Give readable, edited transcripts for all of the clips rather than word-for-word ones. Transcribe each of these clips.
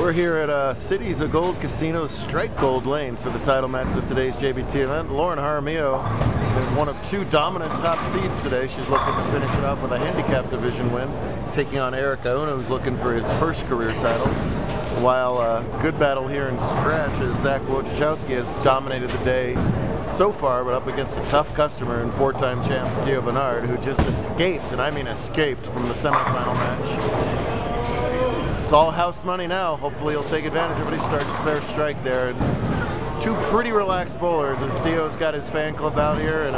We're here at Cities of Gold Casino's Strike Gold Lanes for the title match of today's JBT event. Lauren Jaramillo is one of two dominant top seeds today. She's looking to finish it off with a handicap division win, taking on Eric Auna, who's looking for his first career title. While good battle here in scratch as Zach Pojoaque has dominated the day so far, but up against a tough customer and four-time champ Theo Bernard, who just escaped, and I mean escaped, from the semifinal match. It's all house money now. Hopefully he'll take advantage of it. He starts spare strike there. And two pretty relaxed bowlers as Theo's got his fan club out here, and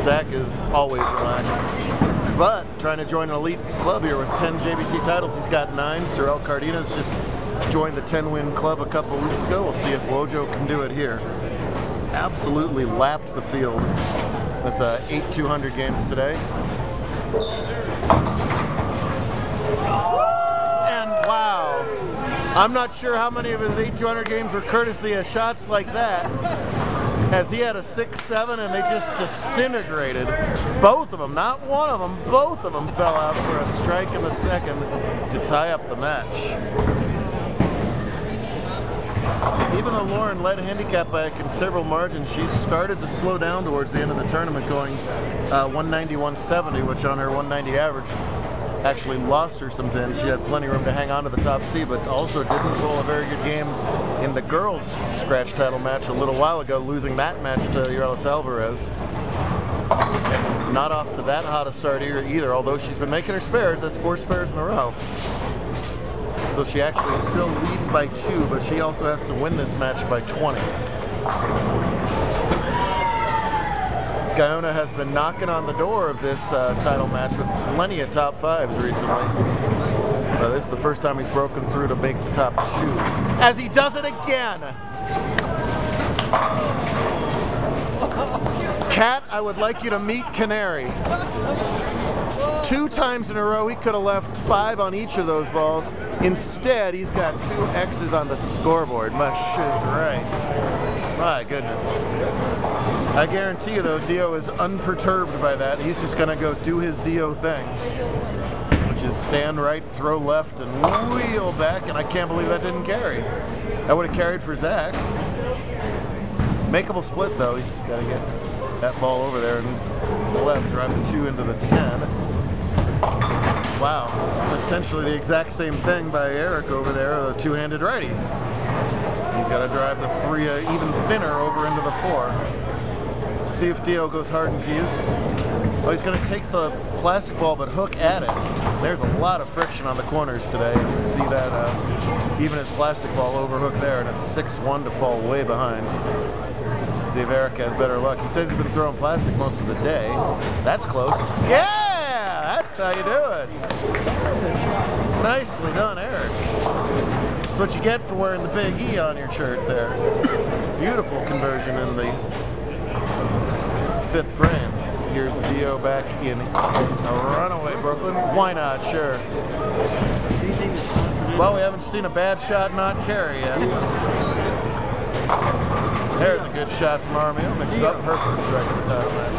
Zach is always relaxed. But trying to join an elite club here with 10 JBT titles. He's got 9. Sorel Cardenas just joined the 10-win club a couple weeks ago. We'll see if Wojo can do it here. Absolutely lapped the field with 8 200 games today. Wow, I'm not sure how many of his 8 200 games were courtesy of shots like that, as he had a 6-7 and they just disintegrated. Both of them, not one of them, both of them fell out for a strike in the second to tie up the match. Even though Lauren led handicap by a considerable margin, she started to slow down towards the end of the tournament, going 190-170, which on her 190 average actually lost her some pins. She had plenty of room to hang on to the top seed, but also didn't roll a very good game in the girls' scratch title match a little while ago, losing that match to Urelis Alvarez. And not off to that hot a start here either, although she's been making her spares. That's 4 spares in a row. So she actually still leads by 2, but she also has to win this match by 20. Gaona has been knocking on the door of this title match with plenty of top 5s recently. But this is the first time he's broken through to make the top 2. As he does it again! Cat, I would like you to meet Canary. 2 times in a row, he could have left 5 on each of those balls. Instead, he's got 2 X's on the scoreboard. Mush is right. My goodness. I guarantee you, though, Dio is unperturbed by that. He's just going to go do his Dio thing, which is stand right, throw left, and wheel back, and I can't believe that didn't carry. That would have carried for Zach. Makeable split, though. He's just got to get that ball over there and left, drive the 2 into the 10. Wow. Essentially the exact same thing by Eric over there, the two-handed righty. He's got to drive the 3 even thinner over into the 4. See if Dio goes hard and tees. Oh, he's going to take the plastic ball but hook at it. There's a lot of friction on the corners today. You see that even his plastic ball overhooked there, and it's 6-1 to fall way behind. See if Eric has better luck. He says he's been throwing plastic most of the day. That's close. Yeah! That's how you do it. Nicely done, Eric. That's what you get for wearing the big E on your shirt there. Beautiful conversion in the 5th frame. Here's Dio back in a runaway Brooklyn. Why not? Sure. Well, we haven't seen a bad shot not carry yet. There's a good shot from Jaramillo. Mixed up her first strike in the title match.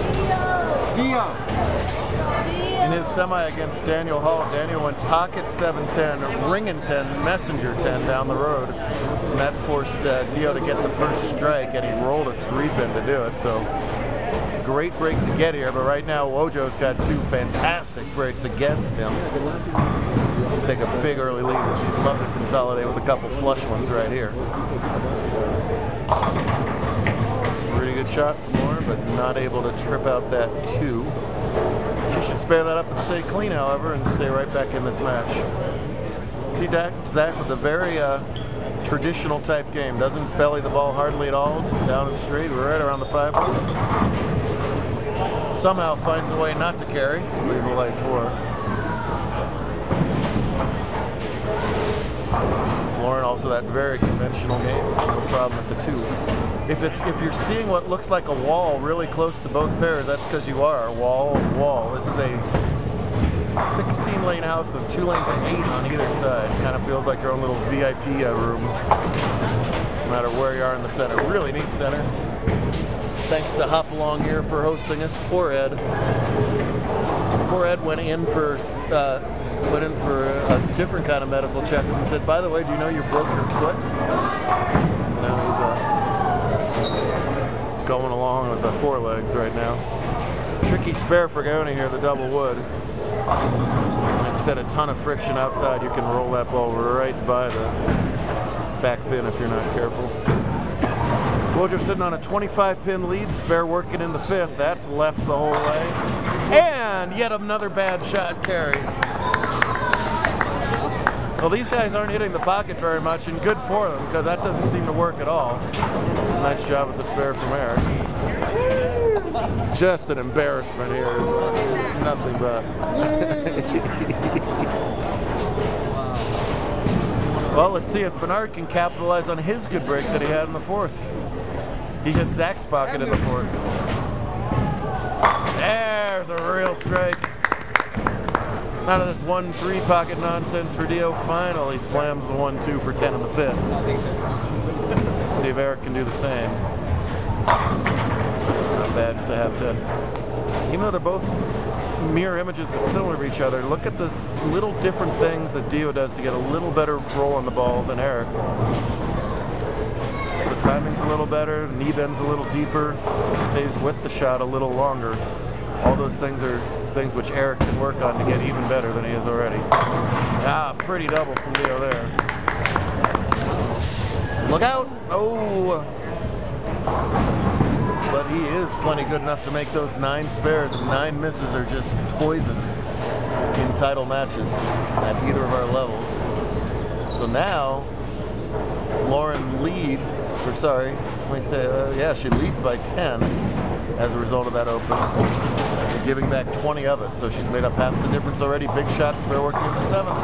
In his semi against Daniel Hall, Daniel went pocket 7-10, ring and 10, messenger 10 down the road. And that forced Dio to get the first strike, and he rolled a 3-pin to do it. So great break to get here, but right now Wojo's got 2 fantastic breaks against him. He'll take a big early lead, but she'd love to consolidate with a couple flush ones right here. Pretty good shot from Lauren, but not able to trip out that 2. She should spare that up and stay clean, however, and stay right back in this match. See Zach with a very traditional type game. Doesn't belly the ball hardly at all, just down and straight, right around the 5 hole. Somehow finds a way not to carry. Leave a light 4. Lauren also that very conventional game. No problem at the 2. If you're seeing what looks like a wall really close to both pairs, that's because you are. Wall. This is a 16-lane house with 2 lanes and 8 on either side. Kind of feels like your own little VIP room, no matter where you are in the center. Really neat center. Thanks to Hop Along here for hosting us. Poor Ed. Poor Ed went in for Went in for a different kind of medical checkup and said, by the way, do you know you broke your foot? So now he's going along with the forelegs right now. Tricky spare for Gaoni here, the double wood. Like I said, a ton of friction outside. You can roll that ball right by the back pin if you're not careful. Pojo sitting on a 25-pin lead, spare working in the fifth. That's left the whole way. And yet another bad shot carries. Well, these guys aren't hitting the pocket very much, and good for them, because that doesn't seem to work at all. Nice job with the spare from Eric. Just an embarrassment here. Nothing but. Well, let's see if Bernard can capitalize on his good break that he had in the fourth. He hit Zach's pocket in the fourth. There's a real strike. None of this 1-3 pocket nonsense for Dio. Finally slams the 1-2 for 10 in the pit. Let's see if Eric can do the same. Not bad just to have 10. Even though they're both mirror images but similar to each other, look at the little different things that Dio does to get a little better roll on the ball than Eric. So the timing's a little better, the knee bend's a little deeper, stays with the shot a little longer. All those things are things which Eric can work on to get even better than he is already. Ah, pretty double from Dio there. Look out! Oh! But he is plenty good enough to make those 9 spares, and 9 misses are just poison in title matches at either of our levels. So now, Lauren leads, or sorry, let me say, yeah, she leads by 10 as a result of that open, giving back 20 of it, so she's made up half the difference already. Big shot, spare working in the 7th.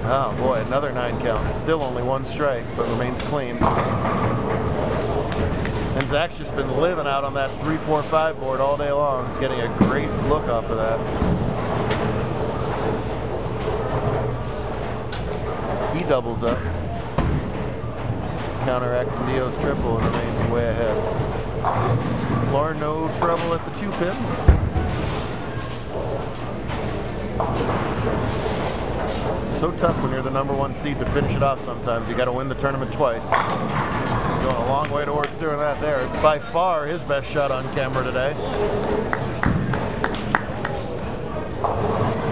Oh boy, another 9 count. Still only 1 strike, but remains clean. And Zach's just been living out on that 3-4-5 board all day long. He's getting a great look off of that. He doubles up, counteracting Dio's triple, and remains way ahead. Lauren, no trouble at the 2-pin. So tough when you're the #1 seed to finish it off sometimes. You got to win the tournament twice. Going a long way towards doing that there. It's by far his best shot on camera today.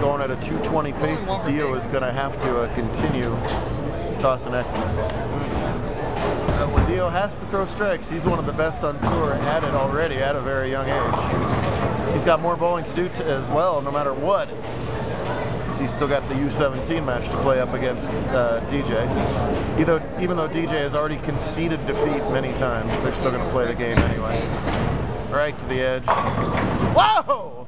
Going at a 220 pace, Dio is going to have to continue tossing X's. When Dio has to throw strikes, he's one of the best on tour at it already at a very young age. He's got more bowling to do as well, no matter what. He's still got the U17 match to play up against DJ. Even though DJ has already conceded defeat many times, they're still going to play the game anyway. Right to the edge. Whoa!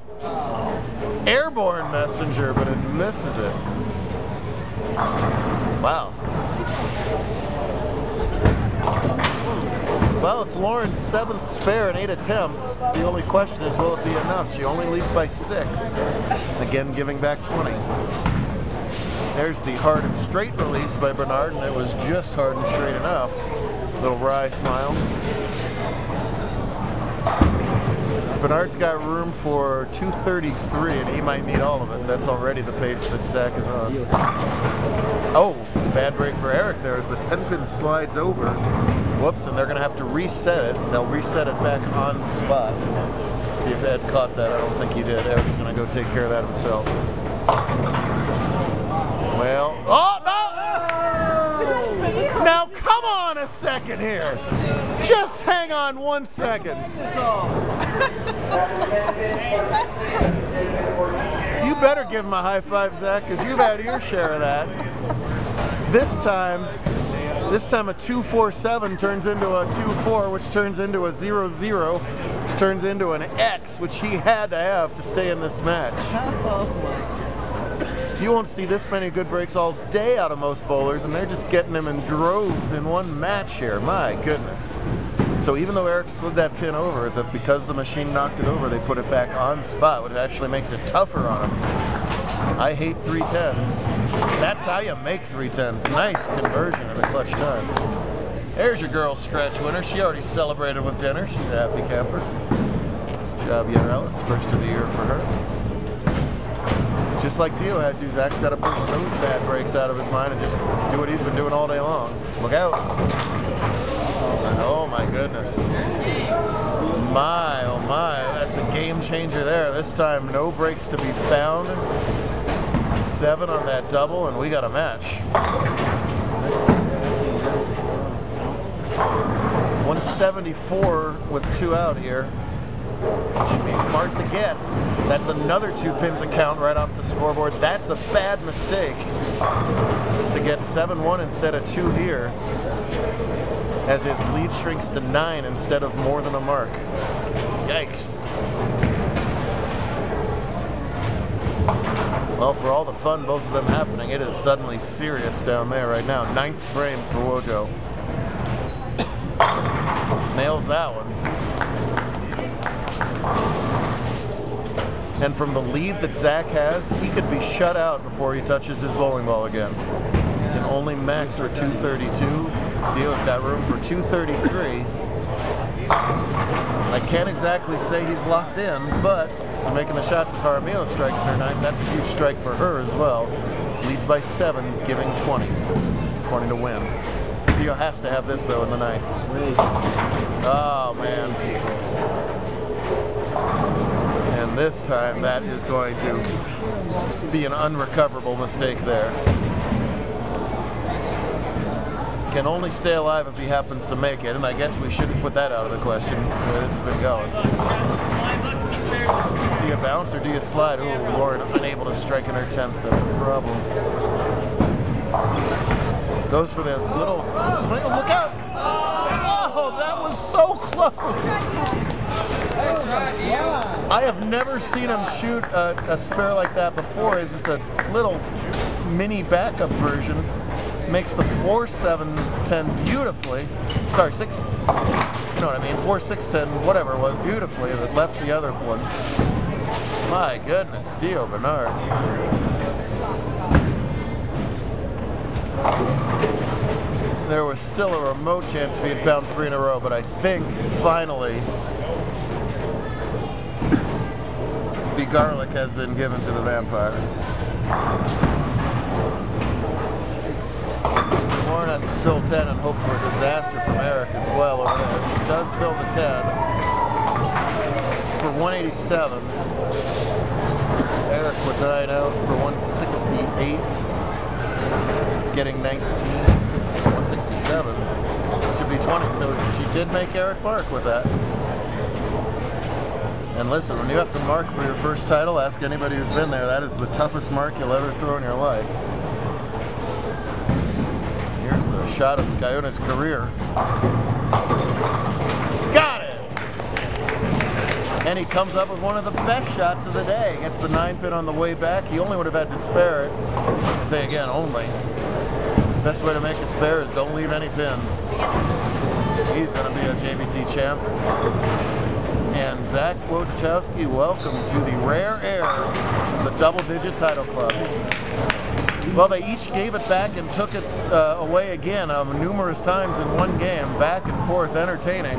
Airborne messenger, but it misses it. Wow. Well, it's Lauren's 7th spare in 8 attempts. The only question is, will it be enough? She only leads by 6. Again, giving back 20. There's the hard and straight release by Bernard, and it was just hard and straight enough. Little wry smile. Bernard's got room for 233, and he might need all of it. That's already the pace that Zach is on. Oh, bad break for Eric there as the 10-pin slides over. Whoops, and they're going to have to reset it. They'll reset it back on spot. See if Ed caught that. I don't think he did. Eric's going to go take care of that himself. Well, oh, no! Now, come on a second here. Just hang on 1 second. You better give him a high five, Zach, because you've had your share of that. This time a 2-4-7 turns into a 2-4, which turns into a 0-0, which turns into an X, which he had to have to stay in this match. You won't see this many good breaks all day out of most bowlers, and they're just getting them in droves in one match here. My goodness. So even though Eric slid that pin over, because the machine knocked it over, they put it back on spot, which actually makes it tougher on him. I hate 310s. That's how you make 310s. Nice conversion in the clutch time. There's your girl's scratch winner. She already celebrated with dinner. She's a happy camper. Good job, Yarellis. First of the year for her. Just like Dio had to, Zach's got to push those bad breaks out of his mind and just do what he's been doing all day long. Look out. Oh my goodness. My, oh my, that's a game changer there. This time, no breaks to be found. 7 on that double, and we got a match. 174 with 2 out here. Should be smart to get. That's another 2 pins and count right off the scoreboard. That's a bad mistake to get 7-1 instead of 2 here, as his lead shrinks to 9 instead of more than a mark. Yikes. Well, for all the fun both of them happening, it is suddenly serious down there right now. 9th frame for Wojo. Nails that one. And from the lead that Zach has, he could be shut out before he touches his bowling ball again. Can only max for 232. Dio's got room for 233. I can't exactly say he's locked in, but so making the shots as Jaramillo strikes in her 9th, that's a huge strike for her as well. Leads by 7, giving 20. 20 to win. Dio has to have this though in the 9th. Oh man. And this time that is going to be an unrecoverable mistake there. Can only stay alive if he happens to make it, and I guess we shouldn't put that out of the question the way this has been going. Do you bounce or do you slide? Oh Lord, unable to strike in her 10th, that's a problem. Goes for the little swing, look out! Oh, that was so close! I have never seen him shoot a spare like that before. It's just a little mini backup version. Makes the 4-7-10 beautifully. Sorry, 6. You know what I mean? 4-6-10, whatever it was, beautifully. That left the other one. My goodness, Dio Bernard. There was still a remote chance if he had found 3 in a row, but I think finally the garlic has been given to the vampire. Lauren has to fill 10 and hope for a disaster from Eric as well over there. She does fill the 10 for 187. Eric with 9 out for 168. Getting 19. 167. Should be 20, so she did make Eric mark with that. And listen, when you have to mark for your first title, ask anybody who's been there, that is the toughest mark you'll ever throw in your life. Here's the shot of Gayona's career. Got it! And he comes up with one of the best shots of the day. Gets the 9 pin on the way back. He only would have had to spare it. I say again, only. Best way to make a spare is don't leave any pins. He's going to be a JBT champ. And Zach Wojciechowski, welcome to the rare air of the double-digit title club. Well, they each gave it back and took it away again numerous times in one game, back and forth, entertaining.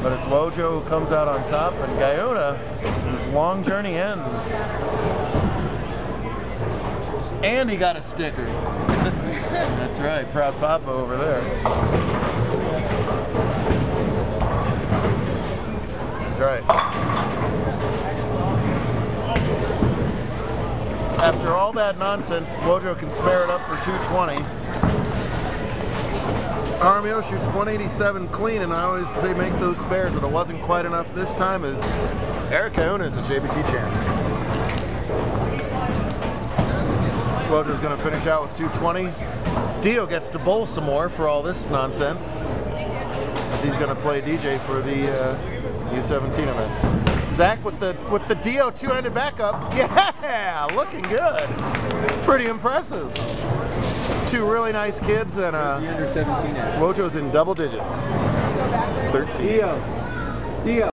But it's Wojo who comes out on top, and Gayona, whose long journey ends. And he got a sticker. That's right, proud Papa over there. That's right. After all that nonsense, Wojo can spare it up for 220. Jaramillo shoots 187 clean, and I always say make those spares, but it wasn't quite enough this time, as Eric Gayona is the JBT champ. Wojo's going to finish out with 220. Dio gets to bowl some more for all this nonsense, as he's going to play DJ for the U17 event. Zach with the Dio two-handed backup. Yeah, looking good. Pretty impressive. 2 really nice kids, and Wojo's in double digits. 13. Dio.